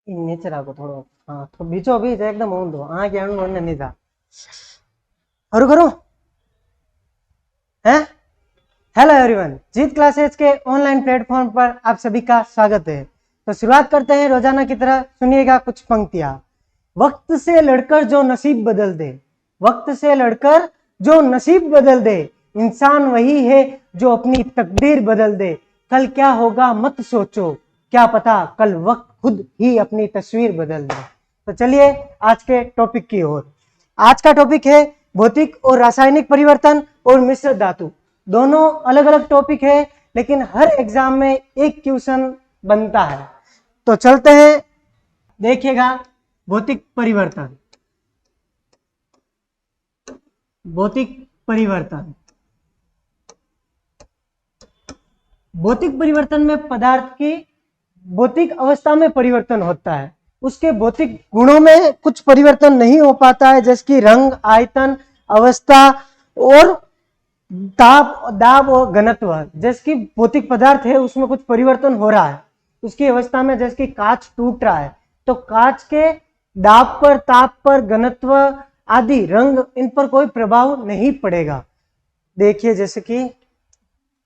नीचे रखो थोड़ा। हाँ तो बीचों बीच एकदम ऊंधो आ गया नहीं था और करो है। हेलो एवरीवन, जीत क्लासेज के ऑनलाइन प्लेटफॉर्म पर आप सभी का स्वागत है। तो शुरुआत करते हैं रोजाना की तरह। सुनिएगा कुछ पंक्तियां। वक्त से लड़कर जो नसीब बदल दे, वक्त से लड़कर जो नसीब बदल दे, इंसान वही है जो अपनी तकदीर बदल दे। कल क्या होगा मत सोचो, क्या पता कल वक्त खुद ही अपनी तस्वीर बदल दे। तो चलिए आज के टॉपिक की ओर। आज का टॉपिक है भौतिक और रासायनिक परिवर्तन और मिश्र धातु। दोनों अलग अलग टॉपिक है, लेकिन हर एग्जाम में एक क्वेश्चन बनता है। तो चलते हैं, देखिएगा। भौतिक परिवर्तन, भौतिक परिवर्तन। भौतिक परिवर्तन में पदार्थ की भौतिक अवस्था में परिवर्तन होता है, उसके भौतिक गुणों में कुछ परिवर्तन नहीं हो पाता है, जैसे कि रंग, आयतन, अवस्था और ताप, दाब और घनत्व। जैसे कि भौतिक पदार्थ है उसमें कुछ परिवर्तन हो रहा है उसकी अवस्था में, जैसे कि कांच टूट रहा है तो कांच के दाब पर, ताप पर, घनत्व आदि, रंग, इन पर कोई प्रभाव नहीं पड़ेगा। देखिए जैसे कि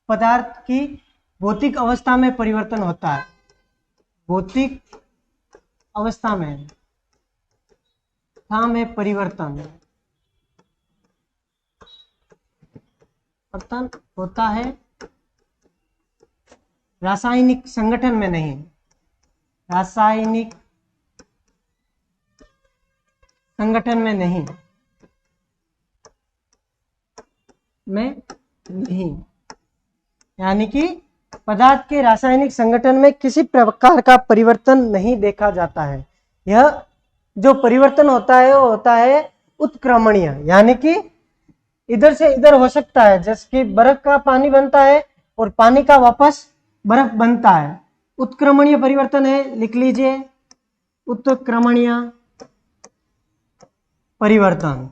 पदार्थ की भौतिक अवस्था में परिवर्तन होता है, भौतिक अवस्था में परिवर्तन होता है, रासायनिक संगठन में नहीं, रासायनिक संगठन में नहीं, यानी कि पदार्थ के रासायनिक संगठन में किसी प्रकार का परिवर्तन नहीं देखा जाता है। यह जो परिवर्तन होता है वो होता है उत्क्रमणीय, यानी कि इधर से इधर हो सकता है। जैसे कि बर्फ का पानी बनता है और पानी का वापस बर्फ बनता है, उत्क्रमणीय परिवर्तन है। लिख लीजिए, उत्क्रमणीय परिवर्तन।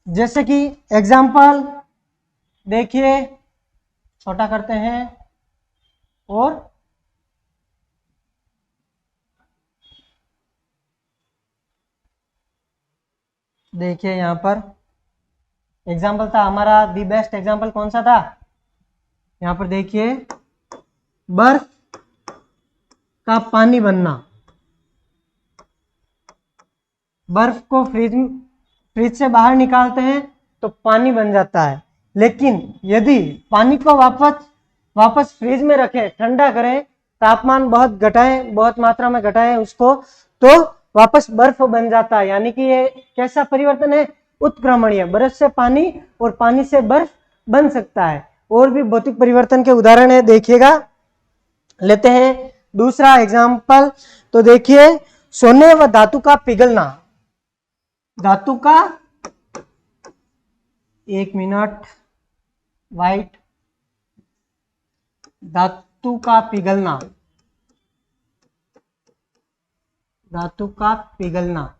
जैसे कि एग्जाम्पल देखिए, छोटा करते हैं और देखिए यहां पर एग्जाम्पल था हमारा, दी बेस्ट एग्जाम्पल कौन सा था। यहां पर देखिए, बर्फ का पानी बनना, बर्फ को फ्रिज से बाहर निकालते हैं तो पानी बन जाता है, लेकिन यदि पानी को वापस फ्रिज में रखें, ठंडा करें, तापमान बहुत घटाएं, बहुत मात्रा में घटाएं उसको, तो वापस बर्फ बन जाता है। यानी कि ये कैसा परिवर्तन है, उत्क्रमणीय। बर्फ से पानी और पानी से बर्फ बन सकता है। और भी भौतिक परिवर्तन के उदाहरण है, देखिएगा। लेते हैं दूसरा एग्जाम्पल। तो देखिए, सोने व धातु का पिघलना, धातु का, एक मिनट, वाइट, धातु का पिघलना, धातु का पिघलना।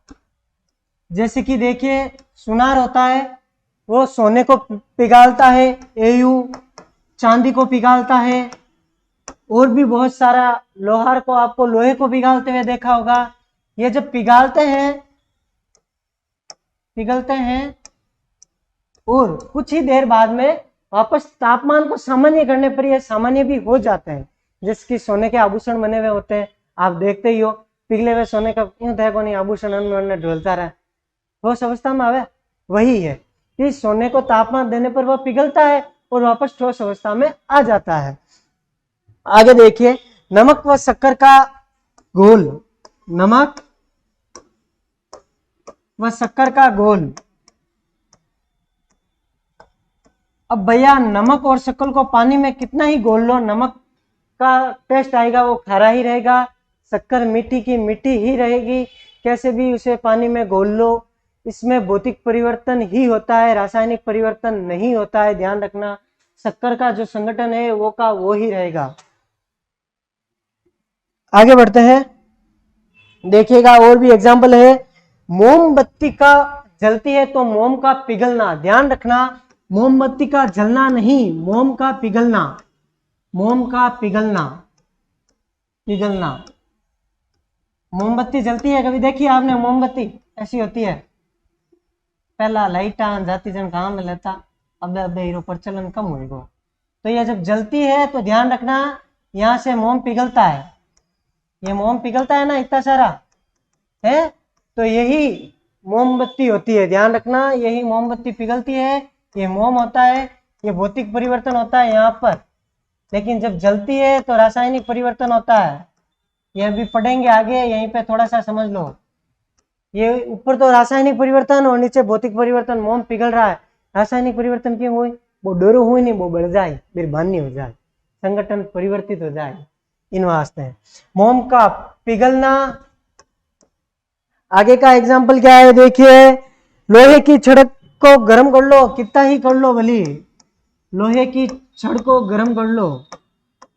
जैसे कि देखिए, सुनार होता है वो सोने को पिघालता है, एयू चांदी को पिघालता है, और भी बहुत सारा, लोहार को, आपको लोहे को पिघालते हुए देखा होगा। ये जब पिघलते हैं और कुछ ही देर बाद में वापस तापमान को सामान्य करने पर यह सामान्य भी हो जाते हैं। जिसकी सोने के आभूषण बने हुए होते हैं, आप देखते ही हो, पिघले हुए सोने का क्यों देखो नहीं आभूषण ढोलता रहा, ठोस अवस्था में आवे। वही है कि सोने को तापमान देने पर वह पिघलता है और वापस ठोस अवस्था में आ जाता है। आगे देखिए, नमक व शक्कर का घोल, नमक व शक्कर का घोल। अब भैया, नमक और शक्कर को पानी में कितना ही घोल लो, नमक का टेस्ट आएगा वो खारा ही रहेगा, शक्कर मीठी की मीठी ही रहेगी। कैसे भी उसे पानी में घोल लो, इसमें भौतिक परिवर्तन ही होता है, रासायनिक परिवर्तन नहीं होता है। ध्यान रखना, शक्कर का जो संगठन है वो का वो ही रहेगा। आगे बढ़ते हैं, देखिएगा और भी एग्जाम्पल है। मोमबत्ती का जलती है तो मोम का पिघलना। ध्यान रखना, मोमबत्ती का जलना नहीं, मोम का पिघलना। मोम का पिघलना, पिघलना। मोमबत्ती जलती है, कभी देखी आपने मोमबत्ती? ऐसी होती है, पहला लाइट आन जाती जन काम में लेता, अब हीरो प्रचलन कम होएगा। तो ये जब जलती है तो ध्यान रखना, यहाँ से मोम पिघलता है, ये मोम पिघलता है ना, इतना सारा है, तो यही मोमबत्ती होती है। ध्यान रखना, यही मोमबत्ती पिघलती है, ये मोम होता है, ये भौतिक परिवर्तन होता है यहाँ पर। लेकिन जब जलती है तो रासायनिक परिवर्तन होता है, ये भी पढ़ेंगे आगे, यहीं पे थोड़ा सा समझ लो। ये ऊपर तो रासायनिक परिवर्तन और नीचे भौतिक परिवर्तन, मोम पिघल रहा है, रासायनिक परिवर्तन क्यों हुई? वो डरो हुई नहीं, वो बढ़ जाए, फिर बानी हो जाए, संगठन परिवर्तित हो जाए, इन वास्ते। मोम का पिघलना। आगे का एग्जाम्पल क्या है देखिए, लोहे की छड़ को गर्म कर लो, कितना ही कर लो भली, लोहे की छड़ को गर्म कर लो,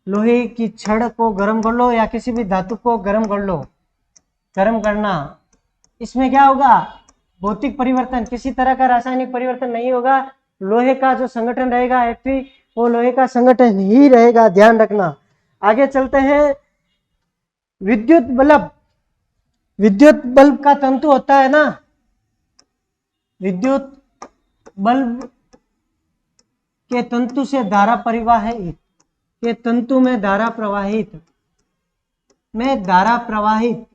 लोहे की छड़ को गर्म कर लो या किसी भी धातु को गर्म कर लो, गर्म करना, इसमें क्या होगा? भौतिक परिवर्तन, किसी तरह का रासायनिक परिवर्तन नहीं होगा। लोहे का जो संगठन रहेगा Fe, वो लोहे का संगठन ही रहेगा, ध्यान रखना। आगे चलते हैं, विद्युत बल्ब, विद्युत बल्ब का तंतु होता है ना, विद्युत बल्ब के तंतु से धारा प्रवाहित, के तंतु में धारा प्रवाहित, में धारा प्रवाहित,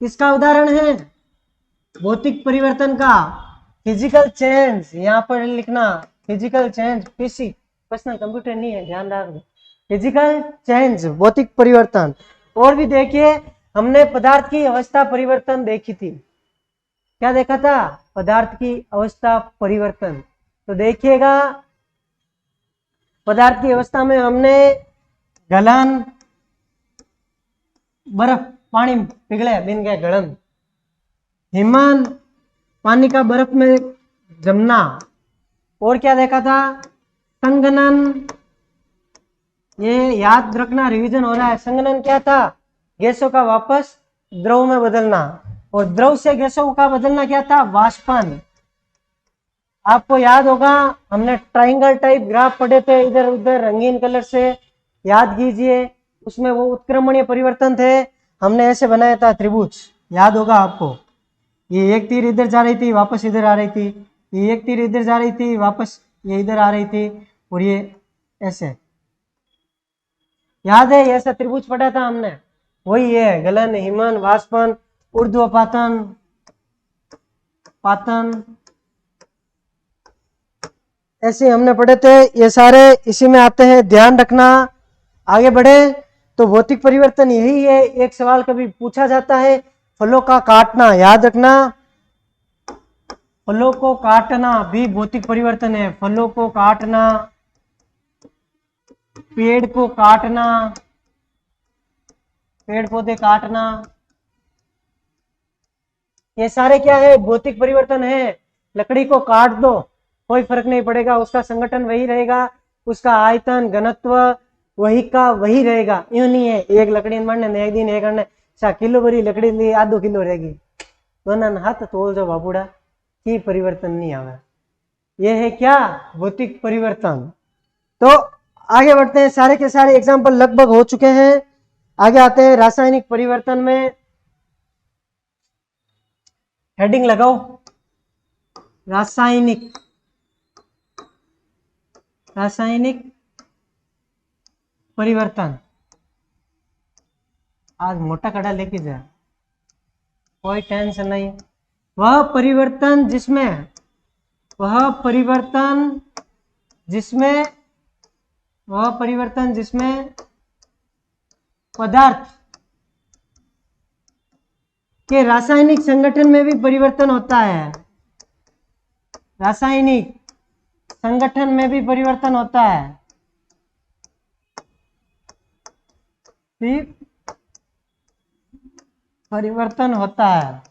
किसका उदाहरण है? भौतिक परिवर्तन का, फिजिकल चेंज, यहाँ पर लिखना physical change, PC personal computer नहीं है, ध्यान रखना, फिजिकल चेंज, भौतिक परिवर्तन। और भी देखिए, हमने पदार्थ की अवस्था परिवर्तन देखी थी, क्या देखा था? पदार्थ की अवस्था परिवर्तन। तो देखिएगा, पदार्थ की अवस्था में हमने गलन, बर्फ पानी पिघले बिन गए गलन, हिमन पानी का बर्फ में जमना, और क्या देखा था? संघनन। ये याद रखना, रिवीजन हो रहा है। संघनन क्या था? गैसों का वापस द्रव में बदलना, और द्रव से गैसों का बदलना क्या था? वाष्पन। आपको याद होगा, हमने ट्राइंगल टाइप ग्राफ पढ़े थे, इधर उधर रंगीन कलर से, याद कीजिए, उसमें वो उत्क्रमणीय परिवर्तन थे, हमने ऐसे बनाया था त्रिभुज, याद होगा आपको। ये एक तीर इधर जा रही थी, वापस इधर आ रही थी, ये एक तीर इधर जा रही थी, वापस ये इधर आ रही थी, और ये ऐसे, याद है? ऐसा त्रिभुज पढ़ा था हमने, वही है, गलन, हिमन, वाष्पन, ऊर्ध्वपातन, पातन, ऐसे हमने पढ़े थे, ये सारे इसी में आते हैं, ध्यान रखना। आगे बढ़े तो भौतिक परिवर्तन यही है। एक सवाल कभी पूछा जाता है, फलों का काटना, याद रखना, फलों को काटना भी भौतिक परिवर्तन है। फलों को काटना, पेड़ को काटना, पेड़ पौधे काटना, ये सारे क्या है? भौतिक परिवर्तन है। लकड़ी को काट दो, कोई फर्क नहीं पड़ेगा, उसका संगठन वही रहेगा, उसका आयतन, घनत्व वही का वही रहेगा। यूं नहीं है एक लकड़ी मारने एक दिन एक करने किलो भरी लकड़ी ली, आधो किलो रहेगी, दोनों हाथ तोल जो बाबूड़ा, की परिवर्तन नहीं आवे। ये है क्या? भौतिक परिवर्तन। तो आगे बढ़ते हैं, सारे के सारे एग्जाम्पल लगभग हो चुके हैं। आगे आते हैं रासायनिक परिवर्तन में, हेडिंग लगाओ, रासायनिक, रासायनिक परिवर्तन। आज मोटा कड़ा लेके जा, कोई टेंशन नहीं। वह परिवर्तन जिसमें, वह परिवर्तन जिसमें, वह परिवर्तन जिसमें पदार्थ के रासायनिक संगठन में भी परिवर्तन होता है, रासायनिक संगठन में भी परिवर्तन होता है, फिर परिवर्तन होता है।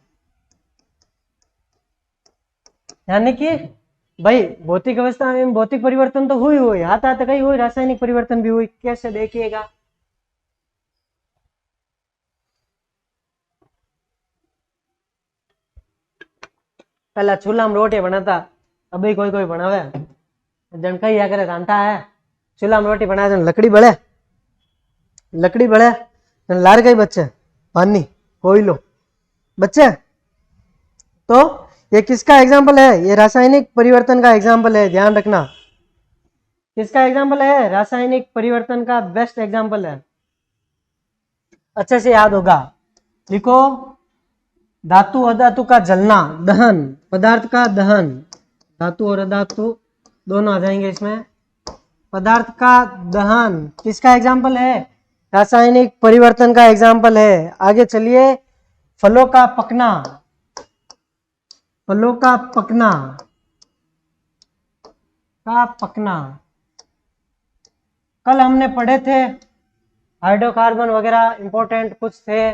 यानी कि भाई भौतिक अवस्था में भौतिक परिवर्तन तो हुई हाथ हाथ कहीं हुई, रासायनिक परिवर्तन भी हुई। कैसे? देखिएगा, पहला चूल्हा में रोटी बनाता, अभी कोई कोई बनावे, जनका ही करे रांता है, चूल्हा में रोटी बनाए लकड़ी बड़े लार गई बच्चे पानी कोयलो बच्चे। तो ये किसका एग्जाम्पल है? ये रासायनिक परिवर्तन का एग्जाम्पल है, ध्यान रखना। किसका एग्जाम्पल है? रासायनिक परिवर्तन का बेस्ट एग्जाम्पल है, अच्छे से याद होगा। लिखो, धातु अधातु का जलना, दहन, पदार्थ का दहन, धातु और अधातु दोनों आ जाएंगे इसमें। पदार्थ का दहन किसका एग्जाम्पल है? रासायनिक परिवर्तन का एग्जाम्पल है। आगे चलिए, फलों का पकना, फलों का पकना कल हमने पढ़े थे हाइड्रोकार्बन वगैरह इंपॉर्टेंट कुछ थे,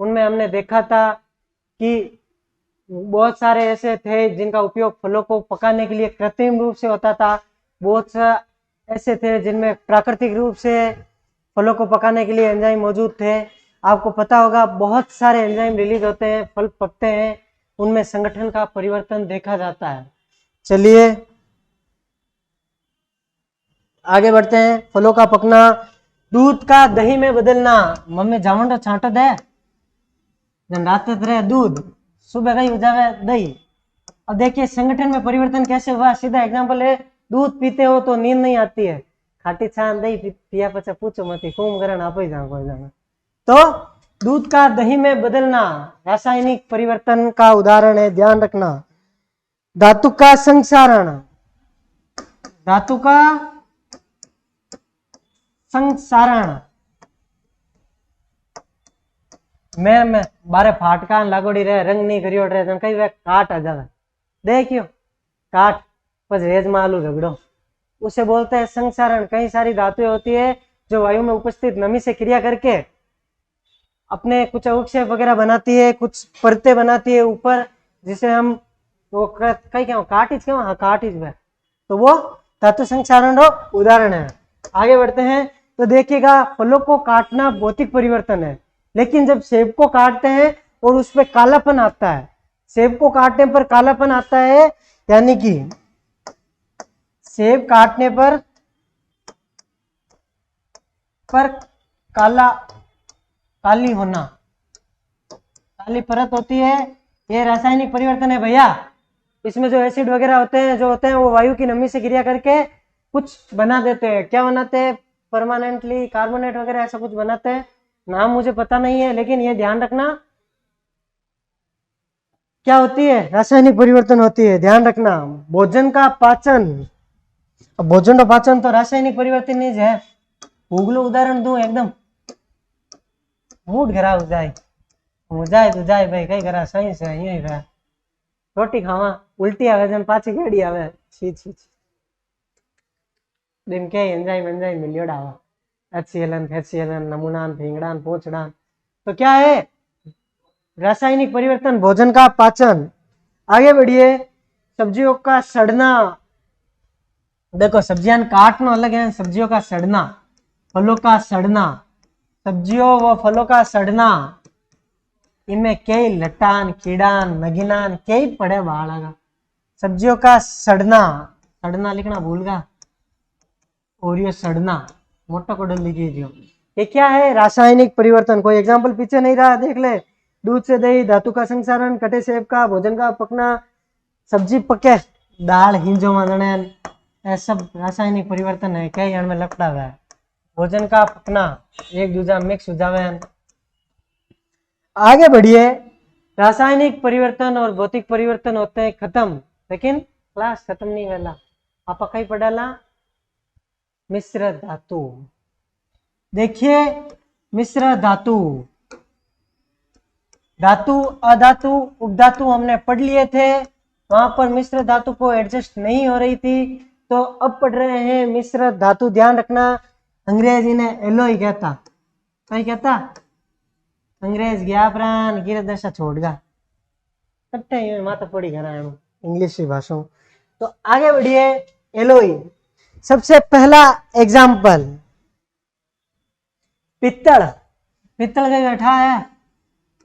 उनमें हमने देखा था कि बहुत सारे ऐसे थे जिनका उपयोग फलों को पकाने के लिए कृत्रिम रूप से होता था, बहुत से ऐसे थे जिनमें प्राकृतिक रूप से फलों को पकाने के लिए एंजाइम मौजूद थे। आपको पता होगा बहुत सारे एंजाइम रिलीज होते हैं, फल पकते हैं, उनमें संगठन का परिवर्तन देखा जाता है। चलिए आगे बढ़ते हैं। फलों का पकना, दूध का दही में बदलना। मम्मी जावंडो छांटो दे जन रात रहे दूध, सुबह गई हो जावे दही। अब देखिए संगठन में परिवर्तन कैसे हुआ, सीधा एग्जांपल है, दूध पीते हो तो नींद नहीं आती है, खाटी छान दही पिया पचा पूछो मत खूम करण आप ही जाओ कोई जाना। तो दूध का दही में बदलना रासायनिक परिवर्तन का उदाहरण है, ध्यान रखना। धातु का संक्षारण, धातु का संक्षारण मैं बारे फाटका लागोड़ी रहे, रंग नहीं करियो रहे जन कई वे काट आ जावे, देखियो काट पर रेज में आलू रगड़ो, उसे बोलते हैं संक्षारण। कई सारी धातुएं होती है जो वायु में उपस्थित नमी से क्रिया करके अपने कुछ अवक्षेप वगैरह बनाती है, कुछ परतें बनाती है ऊपर, जिसे हम वो कई क्या काटिज क्यों, हाँ काटिज में, तो वो धातु संक्षारण उदाहरण है। आगे बढ़ते हैं तो देखिएगा, फलों को काटना भौतिक परिवर्तन है, लेकिन जब सेब को काटते हैं और उसमें कालापन आता है, सेब को काटने पर कालापन आता है, यानी कि सेब काटने पर काली होना, काली परत होती है, ये रासायनिक परिवर्तन है भैया। इसमें जो एसिड वगैरह होते हैं वो वायु की नमी से क्रिया करके कुछ बना देते हैं। क्या बनाते हैं? परमानेंटली कार्बोनेट वगैरह ऐसा कुछ बनाते हैं, नाम मुझे पता नहीं है, लेकिन ये ध्यान रखना क्या होती है, रासायनिक परिवर्तन होती है, ध्यान रखना। भोजन का पाचन, अब भोजन का पाचन तो रासायनिक परिवर्तन ही है। उगलो उदाहरण दूं, एकदम मूड खराब हो जाए, जाए तो जाए भाई, कई करा सही से यही रहा, रोटी खावा उल्टी आवे जन पाछी केड़ी आवे, छी छी छी दिन के एंजाइम मिलियोड़ा आवा, HCl FCl नमूनान फिंगड़ान पोछड़ान। तो क्या है? रासायनिक परिवर्तन, भोजन का पाचन। आगे बढ़िए, सब्जियों का सड़ना। देखो सब्जियां काटना अलग है, सब्जियों का सड़ना, फलों का सड़ना, सब्जियों व फलों का सड़ना, इनमें कई लटान कीड़ान नगीनान कई पड़े बाड़ा। सब्जियों का सड़ना, सड़ना लिखना भूलगा, और ये सड़ना मोटा को डल लीजिए। ये क्या है? रासायनिक परिवर्तन। कोई एग्जाम्पल पीछे नहीं रहा, देख ले। दूध से दही, धातु का संक्षारण, कटे सेब का, भोजन का पकना, सब्जी पके, दाल हिंजो मांगने, ये सब रासायनिक परिवर्तन है। क्या में लपटा हुआ है? भोजन का पकना, एक दूसरा मिक्स हो जावे। आगे बढ़िए, रासायनिक परिवर्तन और भौतिक परिवर्तन होते हैं खत्म, लेकिन क्लास खत्म नहीं वाला। आप कहीं पढ़ाला मिश्र धातु। देखिए मिश्र धातु, धातु अधातु उपधातु हमने पढ़ लिए थे, वहां पर मिश्र धातु को एडजस्ट नहीं हो रही थी, तो अब पढ़ रहे हैं मिश्र धातु। ध्यान रखना, अंग्रेजी ने एलोई कहता, कहीं कहता अंग्रेज गया प्राण गिर दशा छोड़गा, कट्टे माता पड़ी घना इंग्लिश की भाषा। तो आगे बढ़िए, एलोई। सबसे पहला एग्जाम्पल पित्तल, पित्तल कहीं बैठा है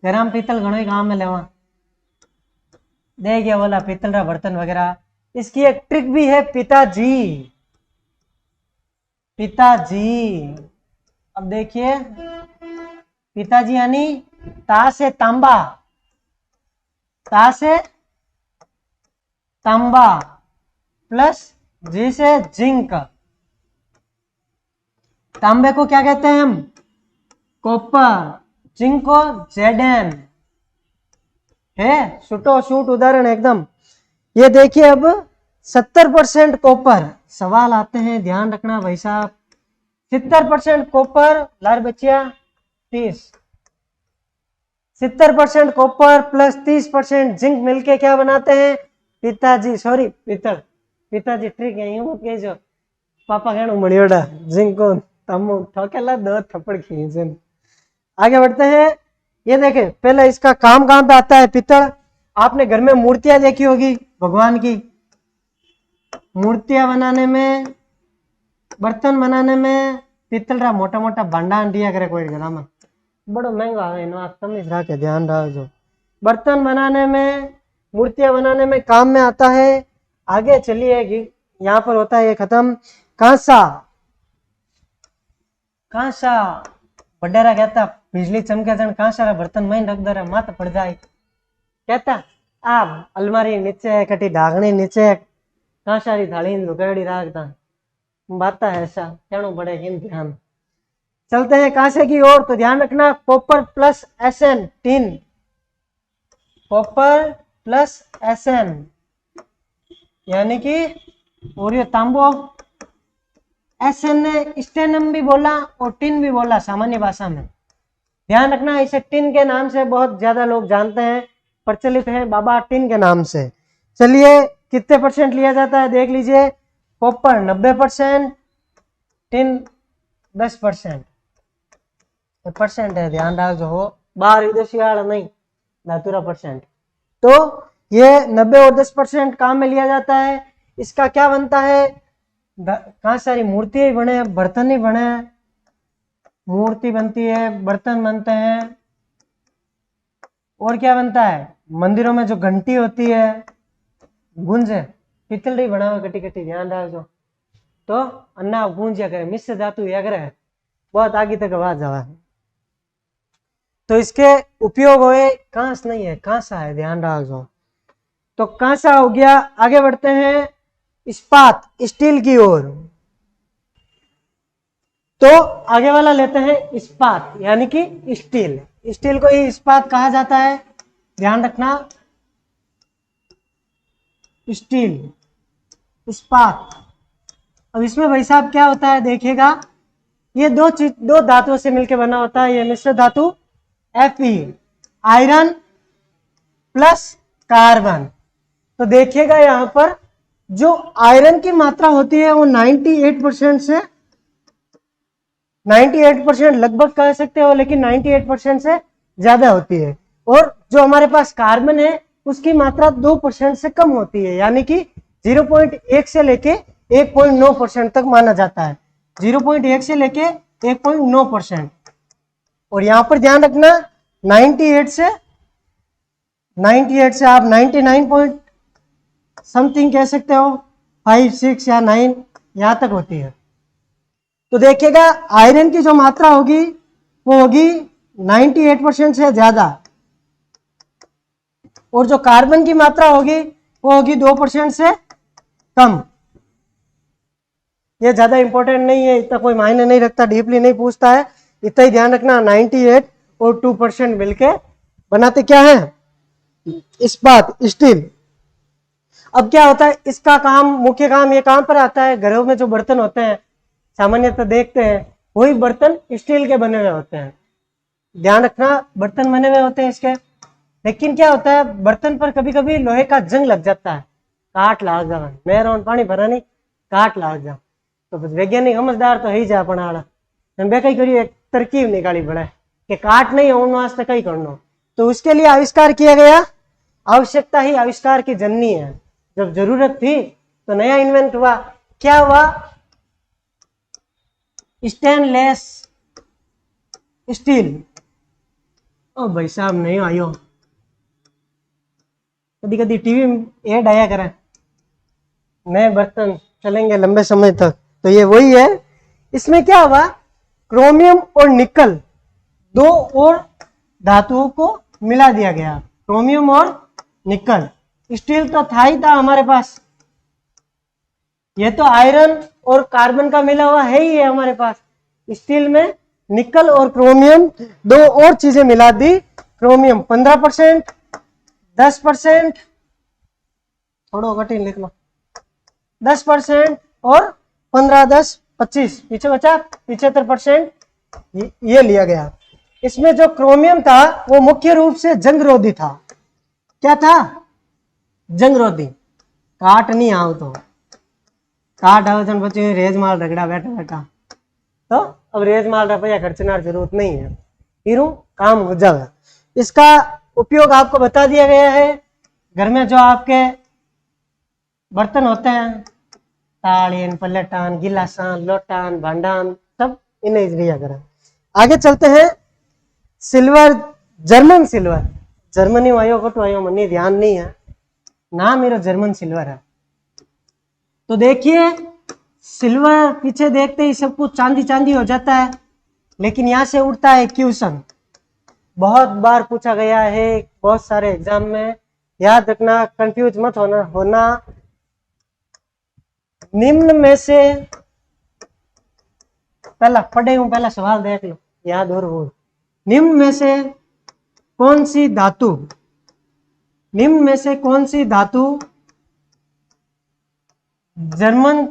गरम, पित्तल घणो ही काम में लेवा, देखिए बोला पित्तल का बर्तन वगैरह। इसकी एक ट्रिक भी है पिताजी, पिताजी। अब देखिए पिताजी यानी ता से तांबा, ता से तांबा प्लस जी से जिंक। तांबे को क्या कहते हैं हम? कॉपर। जिंक को जेडन है। शूटो शूट उदाहरण एकदम। ये देखिए अब 70% कॉपर। सवाल आते हैं, ध्यान रखना भाई साहब। 70% कॉपर लार बचिया 30। 70% कॉपर प्लस 30% जिंक मिलके क्या बनाते हैं? पिताजी। सॉरी पितल। पिताजी ठीक है, यूं मत कहिजो पापा कहना मणियोड़ा जिंक को तम ठोकेला 2 थप्पड़ खींचे। आगे बढ़ते हैं। ये देखे पहले इसका काम कहां पे आता है? पितल। आपने घर में मूर्तियां देखी होगी भगवान की। मूर्तियां बनाने में, बर्तन बनाने में पितल रा मोटा मोटा भांडा दिया करे कोई घर में, बड़ो महंगा है ना, समझ रहा के ध्यान रखो। बर्तन बनाने में, मूर्तियां बनाने में काम में आता है। आगे चलिए यहाँ पर होता है ये खत्म। कांसा। कांसा बडेरा कहता बिजली चमके जन कांसा रा बर्तन में रख दे मत पड़ जाए। कहता आ अलमारी नीचे कटी ढाकनी नीचे कांसा री थाली लुगाड़ी राखता। बात है ऐसा कहना पड़ेगा ध्यान। चलते हैं कांसे की ओर। तो ध्यान रखना copper plus SN tin, copper plus SN यानी कि और ये तांबो। एसएन ने स्टेनम भी बोला और टिन भी बोला सामान्य भाषा में। ध्यान रखना इसे टिन के नाम से बहुत ज्यादा लोग जानते हैं, प्रचलित है बाबा टिन के नाम से। चलिए कितने परसेंट लिया जाता है देख लीजिए। Copper 90%, tin 10%। परसेंट है, ध्यान रखो हो, बाहर विदेशी वाला नहीं, धातुरा परसेंट। तो ये 90 और 10% काम में लिया जाता है। इसका क्या बनता है? कहाँ सारी मूर्तियां बने, बर्तन ही बने। मूर्ति बनती है, बर्तन बनते हैं, और क्या बनता है? मंदिरों में जो घंटी होती है, गुंज पितल बना हुआ कटी कटी, ध्यान रखो। तो अन्ना गूंज करे, मिश्र धातु या करे, बहुत आगे तक आवाज आवा। तो इसके उपयोग हुए, कांस नहीं है कांसा है, ध्यान रखो। तो कांसा हो गया। आगे बढ़ते हैं इस्पात, स्टील की ओर। तो आगे वाला लेते हैं इस्पात यानी कि स्टील। स्टील को ही इस्पात कहा जाता है, ध्यान रखना। स्टील, इस्पात। अब इसमें भाई साहब क्या होता है देखिएगा, ये दो धातुओं से मिलकर बना होता है। ये मिश्र धातु Fe, आयरन प्लस कार्बन। तो देखिएगा यहां पर जो आयरन की मात्रा होती है वो 98% से 98% लगभग कह सकते हो, लेकिन 98% से ज्यादा होती है। और जो हमारे पास कार्बन है उसकी मात्रा 2% से कम होती है, यानी कि 0.1 से लेके 1.9% तक माना जाता है। 0.1 से लेके 1.9%। और यहां पर ध्यान रखना 98 से आप 99 पॉइंट समथिंग कह सकते हो, 5, 6 या 9 यहां तक होती है। तो देखिएगा आयरन की जो मात्रा होगी वो होगी 98% से ज्यादा, और जो कार्बन की मात्रा होगी वो होगी 2% से कम। ये ज्यादा इंपॉर्टेंट नहीं है, इतना कोई मायने नहीं रखता, डीपली नहीं पूछता है, इतना ही ध्यान रखना। 98 और 2% मिलके बनाते क्या है? इस्पात, स्टील। अब क्या होता है इसका काम, मुख्य काम ये कहां पर आता है? घरों में जो बर्तन होते हैं सामान्यतः देखते हैं वही बर्तन स्टील के बने हुए होते हैं। ध्यान रखना बर्तन बने हुए होते हैं इसके, लेकिन क्या होता है बर्तन पर कभी कभी लोहे का जंग लग जाता है, काट लाग जा, मेरा पानी भरा नहीं काट लाग जा। तो वैज्ञानिक समझदार तो ही जा अपना कई करी एक तरकीब निकाली पड़े कि काट नहीं होने वास्ते कई करना। तो उसके लिए आविष्कार किया गया। आवश्यकता ही आविष्कार की जननी है। जब जरूरत थी तो नया इन्वेंट हुआ। क्या हुआ? Stainless steel. ओ भाई साहब नहीं आयो, कभी कभी टीवी में ऐड आया करे, नए बर्तन चलेंगे लंबे समय तक। तो ये वही है इसमें क्या हुआ, क्रोमियम और निकल दो और धातुओं को मिला दिया गया, क्रोमियम और निकल। स्टील तो था ही था हमारे पास, ये तो आयरन और कार्बन का मिला हुआ है ही है हमारे पास। स्टील में निकल और क्रोमियम दो और चीजें मिला दी, क्रोमियम 15%, 10%, थोड़ा कठिन लिख लो, 10% और 15, 10, 25, पीछे बचा 75% ये लिया गया। इसमें जो क्रोमियम था वो मुख्य रूप से जंगरोधी था। क्या था? जंगरोधी। काट नहीं आओ तो काट आओ तो बच्चे रेज माल रगड़ा बैठा बैठा, तो अब रेज माल रुपया खर्चना जरूरत नहीं है, फिर काम हो जाएगा। इसका उपयोग आपको बता दिया गया है। घर में जो आपके बर्तन होते हैं, ताड़ीन, पलेटान, गिलासान, लोटान, भांडान, सब इन्हें लिया करें। आगे चलते हैं। सिल्वर, जर्मन सिल्वर, जर्मनी वायो को तो आयो मनी ध्यान नहीं है ना, मेरा जर्मन सिल्वर है। तो देखिए सिल्वर पीछे देखते ही सब कुछ चांदी चांदी हो जाता है, लेकिन यहां से उठता है क्वेश्चन, बहुत बार पूछा गया है बहुत सारे एग्जाम में, याद रखना, कंफ्यूज मत होना। निम्न में से, पहला पढ़े हूं, पहला सवाल देख लो याद और वो, निम्न में से कौन सी धातु, निम्न में से कौन सी धातु जर्मन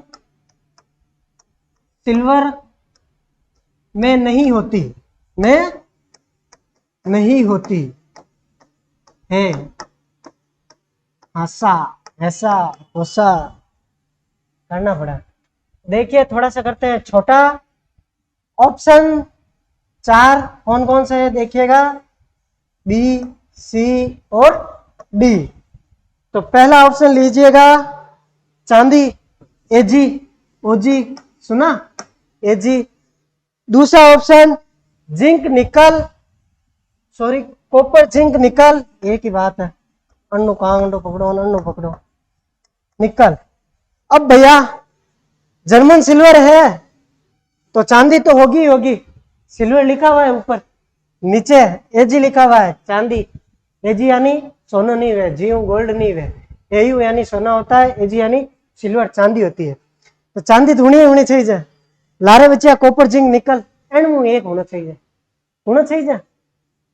सिल्वर में नहीं होती, में नहीं होती है? हंसा ऐसा होसा करना पड़ा। देखिए थोड़ा सा करते हैं छोटा। ऑप्शन 4 कौन कौन से है देखिएगा, बी, सी और डी। तो पहला ऑप्शन लीजिएगा चांदी, एजी, ओजी, सुना, एजी। दूसरा ऑप्शन जिंक निकल, सॉरी कॉपर जिंक निकल, एक ही बात है, अन्नू कांडो पकड़ो, अन्नू पकड़ो, निकल। अब भैया जर्मन सिल्वर है तो चांदी तो होगी होगी, सिल्वर लिखा हुआ है ऊपर, नीचे एजी लिखा हुआ है चांदी। एजी यानी सोना नहीं वे, जीव गोल्ड नहीं वे, एयू यानी सोना होता है, एजी यानी सिल्वर चांदी होती है। तो चांदी धुनी होनी चाहिए, लारे बच्चा कॉपर जिंक निकल, एंड में एक होना चाहिए, होना चाहिए,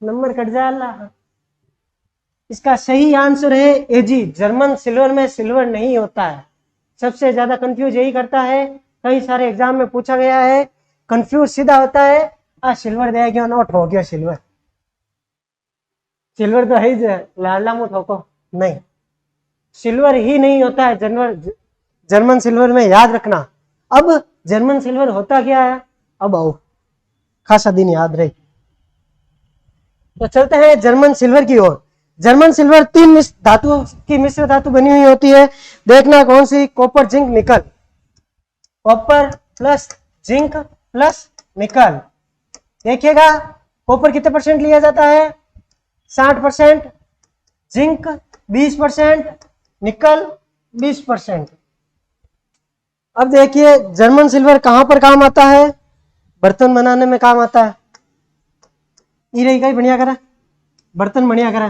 नंबर कट जाए अल्लाह। इसका सही आंसर है एजी, जर्मन सिल्वर में सिल्वर नहीं होता है। सबसे ज्यादा कंफ्यूज यही करता है, कई सारे एग्जाम में पूछा गया है, कंफ्यूज सीधा होता है, सिल्वर दे गया नोट हो गया सिल्वर, सिल्वर तो है ही, लाडला मुंह ठोको नहीं, सिल्वर ही नहीं होता है जर्मन सिल्वर में, याद रखना। अब जर्मन सिल्वर होता क्या है, अब आओ खासा दिन याद रहे। तो चलते हैं जर्मन सिल्वर की ओर। जर्मन सिल्वर 3 धातुओं की मिश्र धातु बनी हुई होती है, देखना कौन सी, कॉपर जिंक निकल, कॉपर प्लस जिंक प्लस निकल। देखिएगा कॉपर कितने परसेंट लिया जाता है, 60%, जिंक 20%, निकल 20%। अब देखिए जर्मन सिल्वर कहां पर काम आता है, बर्तन बनाने में काम आता है। ई कहीं बढ़िया करा, बर्तन बढ़िया करा,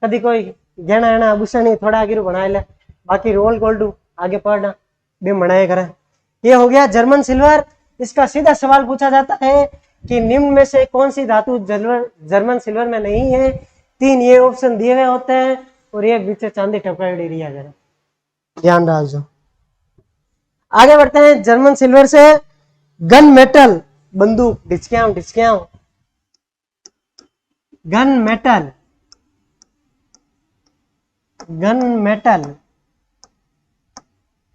कभी कोई गहना है आभूषण थोड़ा आगे बना ले, बाकी रोल गोल्ड आगे पढ़ना भी बनाए करा। ये हो गया जर्मन सिल्वर। इसका सीधा सवाल पूछा जाता है कि निम्न में से कौन सी धातु जर्मन सिल्वर में नहीं है। 3 ये ऑप्शन दिए गए होते हैं और एक बीच चांदी टपकाई दिया गया, ध्यान डालो। आगे बढ़ते हैं जर्मन सिल्वर से गन मेटल, बंदूक, डिचकियां, गन मेटल, गन मेटल।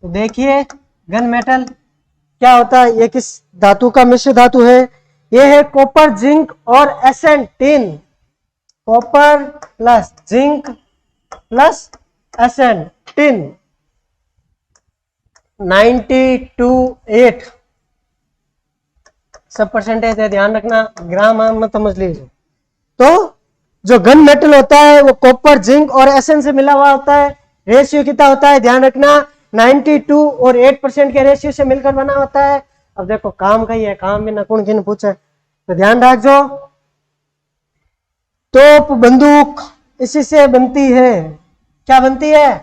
तो देखिए गन मेटल क्या होता है, ये किस धातु का मिश्र धातु है, ये है कॉपर जिंक और SN tin, copper plus zinc plus SN tin, 92:8 सब परसेंटेज है, ध्यान रखना, ग्राम मत समझ लीजिए। तो जो गन मेटल होता है वो कॉपर जिंक और एसएन से मिला हुआ होता है। रेशियो कितना होता है, ध्यान रखना, 92 और 8% के रेशियो से मिलकर बना होता है। अब देखो काम का ही है, काम भी ना कौन किन पूछे, तो ध्यान रखो। तोप बंदूक इसी से बनती है। क्या बनती है?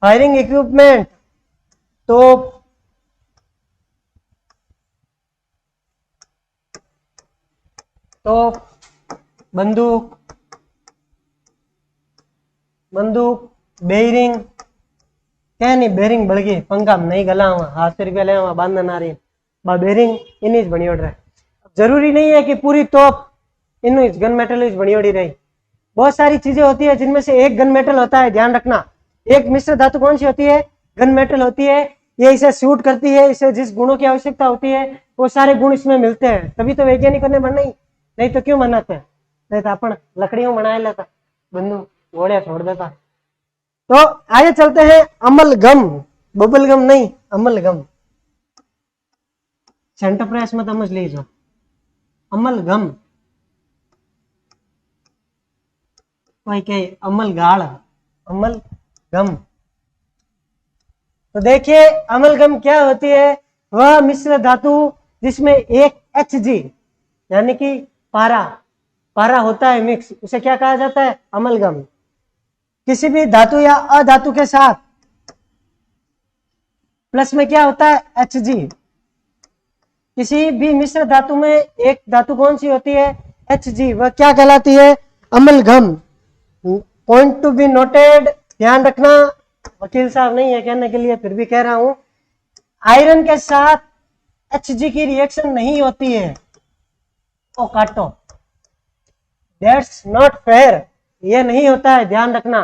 फायरिंग इक्विपमेंट, तोप, तोप, बंदूक, बंदूक, बेरिंग, क्या नहीं बेरिंग बढ़ गई, पंखा में नहीं गला हुआ, हाथ से रुपया ले हुआ बांधना ना रही, बा बेरिंग इन्हीं बनी उड़ रहा है। जरूरी नहीं है कि पूरी तोप इन गन मेटल बनी उड़ी रही, बहुत सारी चीजें होती है जिनमें से एक गन मेटल होता है, ध्यान रखना। एक मिश्र धातु कौन सी होती है? गन मेटल होती है। ये इसे सूट करती है, इसे जिस गुणों की आवश्यकता होती है वो सारे गुण इसमें मिलते हैं, तभी तो वैज्ञानिकों ने बनाई, नहीं तो क्यों बनाते हैं? नहीं तो अपन लकड़ियों बना लेता, बंदूक घोड़िया छोड़ देता। तो आगे चलते हैं, अमलगम, बबलगम नहीं, अमलगम, सेंटर प्रेस में समझ लीजिए, अमलगम, कोई कहे अमलगाड़, अमलगम। तो देखिए अमलगम क्या होती है? वह मिश्र धातु जिसमें एक Hg यानी कि पारा, पारा होता है मिक्स, उसे क्या कहा जाता है? अमलगम। किसी भी धातु या अधातु के साथ प्लस में क्या होता है? Hg। किसी भी मिश्र धातु में एक धातु कौन सी होती है? Hg, वह क्या कहलाती है? Amalgam. Point to be noted, ध्यान रखना, वकील साहब नहीं है कहने के लिए फिर भी कह रहा हूं, आयरन के साथ Hg की रिएक्शन नहीं होती है, ओ काटो, दैट्स नॉट फेयर, ये नहीं होता है, ध्यान रखना।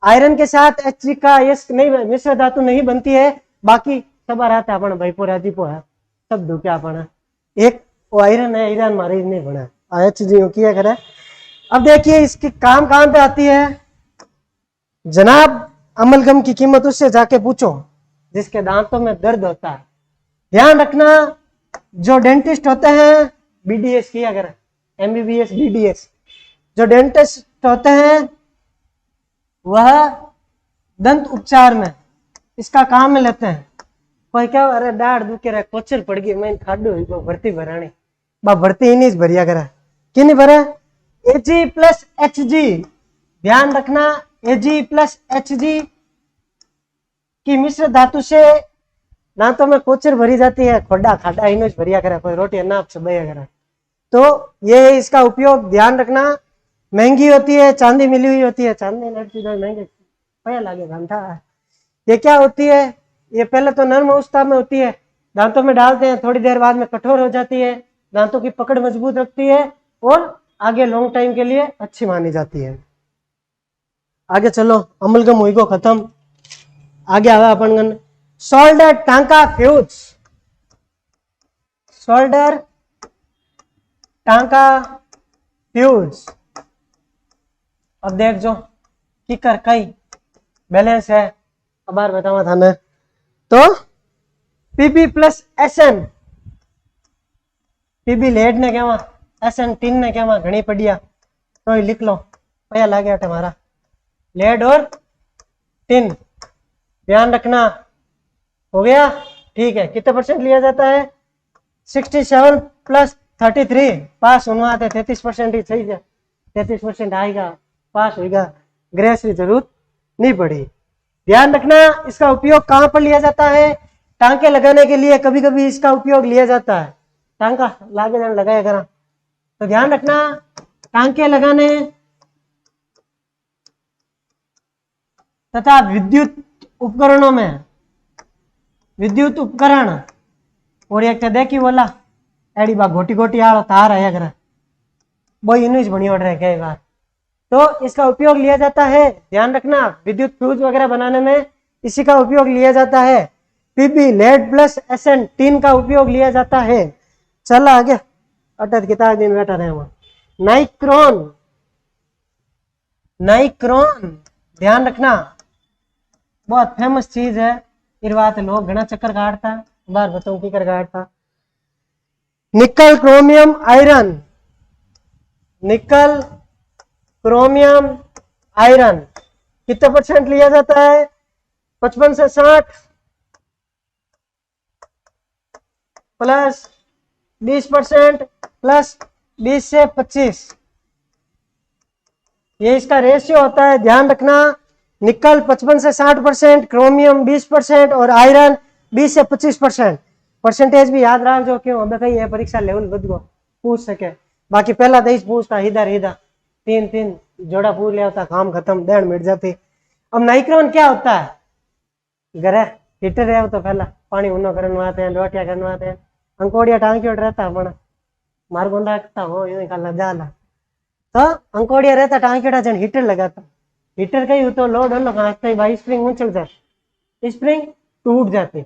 आयरन के साथ Hg का ये नहीं मिश्र धातु नहीं बनती है, बाकी सब रहता है अपन भाई पूरा दीपो है सब धुक्या अपन एक वो आयरन है, आयरन मारे नहीं बना Hg किया करे। अब देखिए इसकी काम कहां पे आती है? जनाब अमलगम की कीमत उससे जाके पूछो जिसके दांतों में दर्द होता है। ध्यान रखना, जो डेंटिस्ट होते हैं, बीडीएस किया करें, एमबीबीएस बीडीएस, जो डेंटिस्ट होते हैं वह दंत उपचार में इसका काम में लेते हैं। कोई क्या अरे दाढ़ दुखे रहा, कोचर पड़ गई, मैं खाडू भर्ती भरानी, बा भर्ती इन्हीं भरिया करा, कि नहीं भरा? Ag प्लस Hg, ध्यान रखना, Ag प्लस Hg की मिश्र धातु से दांतों में कोचर भरी जाती है, खोडा खाडा इन्हें भरिया करा, कोई रोटी नाप से बया करा। तो ये इसका उपयोग ध्यान रखना, महंगी होती है, चांदी मिली हुई होती है, चांदी लड़की जो महंगे पया लागे घंटा। ये क्या होती है? ये पहले तो नर्म अवस्था में होती है, दांतों में डालते हैं, थोड़ी देर बाद में कठोर हो जाती है, दांतों की पकड़ मजबूत रखती है और आगे लॉन्ग टाइम के लिए अच्छी मानी जाती है। आगे चलो, अमलगम हुई को खत्म, आगे आवा अपन सोल्डर टांका फ्यूज, सोल्डर टांका फ्यूज। अब देख जो किकर कई बैलेंस है, अबार बतावा था ना, तो PB plus SN, PB lead ने कहवा, एसएन टिन ने कहवा, घनी पड़िया तो ही लिख लो, पया लागे हमारा लेड और टिन, ध्यान रखना। हो गया? ठीक है, कितने परसेंट लिया जाता है? 67 प्लस 33, पास होना है 33% ही सही है, 33% आएगा, पास होगा, ग्रेस की जरूरत नहीं पड़ी। ध्यान रखना, इसका उपयोग कहां पर लिया जाता है? टांके लगाने के लिए कभी कभी इसका उपयोग लिया जाता है, टांका लागे जान लगाया करा, तो ध्यान रखना, टांके लगाने तथा विद्युत उपकरणों में, विद्युत उपकरण और एक देखी बोला एडी बा गोटी गोटी आलो तार आया करे, वो इन्हीं बनी ओढ़ रहे कई बार, तो इसका उपयोग लिया जाता है। ध्यान रखना, विद्युत फ्यूज वगैरह बनाने में इसी का उपयोग लिया जाता है। PB lead plus SN tin का उपयोग लिया जाता है। चल आगे, अटक कितना दिन बैठा रहे वहां। नाइक्रोन, नाइक्रोन ध्यान रखना, बहुत फेमस चीज है, इस बात लोग घना चक्कर काटता, बार बताऊं की कर काटता। निकल क्रोमियम आयरन, निकल क्रोमियम आयरन कितने परसेंट लिया जाता है? 55 से 60, प्लस 20% प्लस 20 से 25, ये इसका रेशियो होता है। ध्यान रखना, निकल 55 से 60%, क्रोमियम 20% और आयरन 20 से 25%। परसेंटेज भी याद रख जो, क्यों अब कहीं है परीक्षा लेवल बद गो पूछ सके। बाकी पहला देश पूछता इधर इधर 3-3 जोड़ा पूछ लिया होता, काम खत्म, डेढ़ मिनट जाती। अब नाइक्रोन क्या होता है? घरे हीटर है तो पहला पानी उन्नो करनवाते हैं, रोटियां करनवाते हैं, अंकोड़िया टांकी रहता पण मार बंदा हो यूं काला जाला तो अंकोड़िया रहता टांकी जन हीटर लगाता, हीटर कहीं तो लोड हो भाई भाई स्प्रिंग उछल जाती, स्प्रिंग टूट जाती।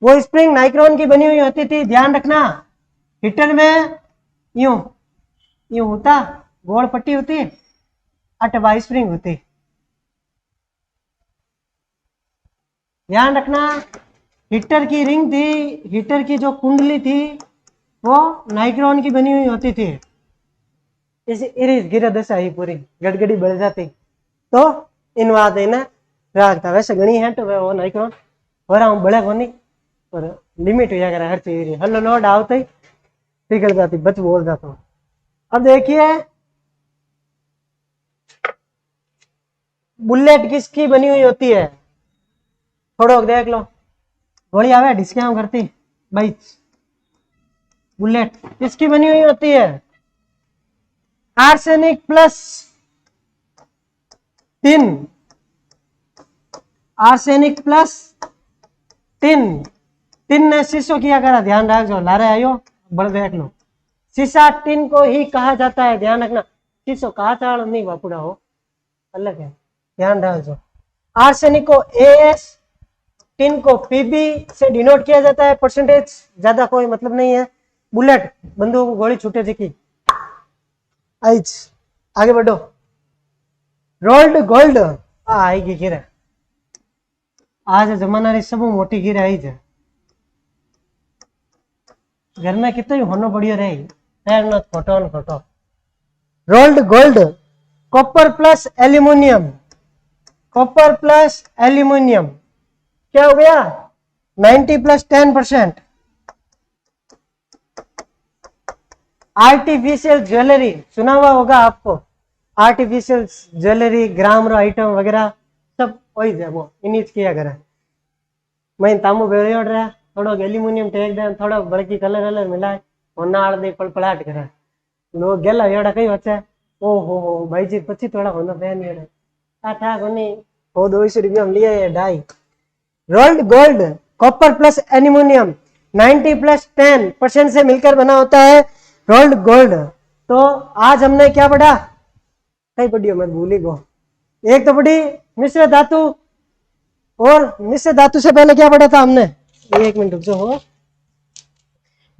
वो स्प्रिंग नाइक्रोन की बनी हुई होती थी। ध्यान रखना, हीटर में यूं यूं होता, गोल पट्टी होती, अट वाई स्प्रिंग होती। ध्यान रखना, हीटर की रिंग थी, हीटर की जो कुंडली थी वो नाइक्रोन की बनी हुई होती थी। इस इरिस गिरा दशा ही पूरी गड़गड़ी बढ़ जाती तो इन बात है राखता। वैसे गणी है तो वो नाइक्रोन हो रहा हूँ बड़े कोनी पर लिमिट हो जाएगा हर चीज। हल्लो लोड आवते ही पिघल जाती, बच बोल जाता हूँ। अब देखिए बुलेट किसकी बनी हुई होती है, थोड़ा देख लो। गोली आवे डिस्काउंट करती भाई, बुलेट किसकी बनी हुई होती है? Arsenic plus tin, arsenic plus tin. Tin ने शीशो किया करा, ध्यान रख जो लारे आयो बड़ देख लो। शीशा टिन को ही कहा जाता है। ध्यान रखना, शीशो काचाड़ नहीं बापुड़ा हो, अलग है, ध्यान रख जो। आर्सेनिक को एएस, टिन को पीबी से डिनोट किया जाता है। परसेंटेज ज्यादा कोई मतलब नहीं है। बुलेट बंदूक को गोली छूटे जी आइज आगे बढ़ो। रोल्ड गोल्ड आएगी गिर, आज जमाना री सब मोटी गिर आई है। घर में कितना होना बढ़िया रही, फोटो न photo. Rolled gold, copper plus aluminium, copper plus aluminium क्या हो गया? 90 प्लस 10%। आर्टिफिशियल ज्वेलरी सुना हुआ होगा आपको, आर्टिफिशियल ज्वेलरी ग्राम रो आइटम वगैरह सब वही है, वो इनिज किया करे। मैं तामू बेड़ रहा थोड़ा एल्यूमिनियम टेक दे, थोड़ा बड़की कलर अलर मिलाए और नाड़ दे पड़पड़ाट करे लोग गेला एड़ा कई बच्चे ओ हो भाई जी 25 थोड़ा होना पहन ये था कोनी वो 200 रुपया हम लिए डाई। Rolled gold, copper plus aluminium 90 plus 10% से मिलकर बना होता है रोल्ड गोल्ड। तो आज हमने क्या पढ़ा? कई पढ़ी मैं भूल ही गो। एक तो पढ़ी मिश्र धातु, और मिश्र धातु से पहले क्या पढ़ा था हमने? एक मिनट रुक जाओ।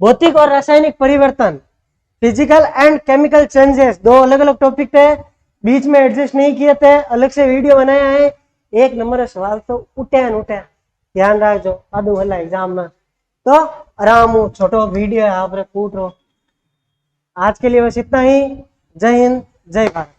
भौतिक और रासायनिक परिवर्तन, फिजिकल एंड केमिकल चेंजेस, दो अलग अलग टॉपिक थे, बीच में एडजस्ट नहीं किए थे, अलग से वीडियो बनाया है। एक नंबर सवाल तो उठे न उठे, ध्यान रखो आधु हला एग्जाम में तो आराम छोटो वीडियो है आप पूछ रो। आज के लिए बस इतना ही। जय हिंद, जय भारत।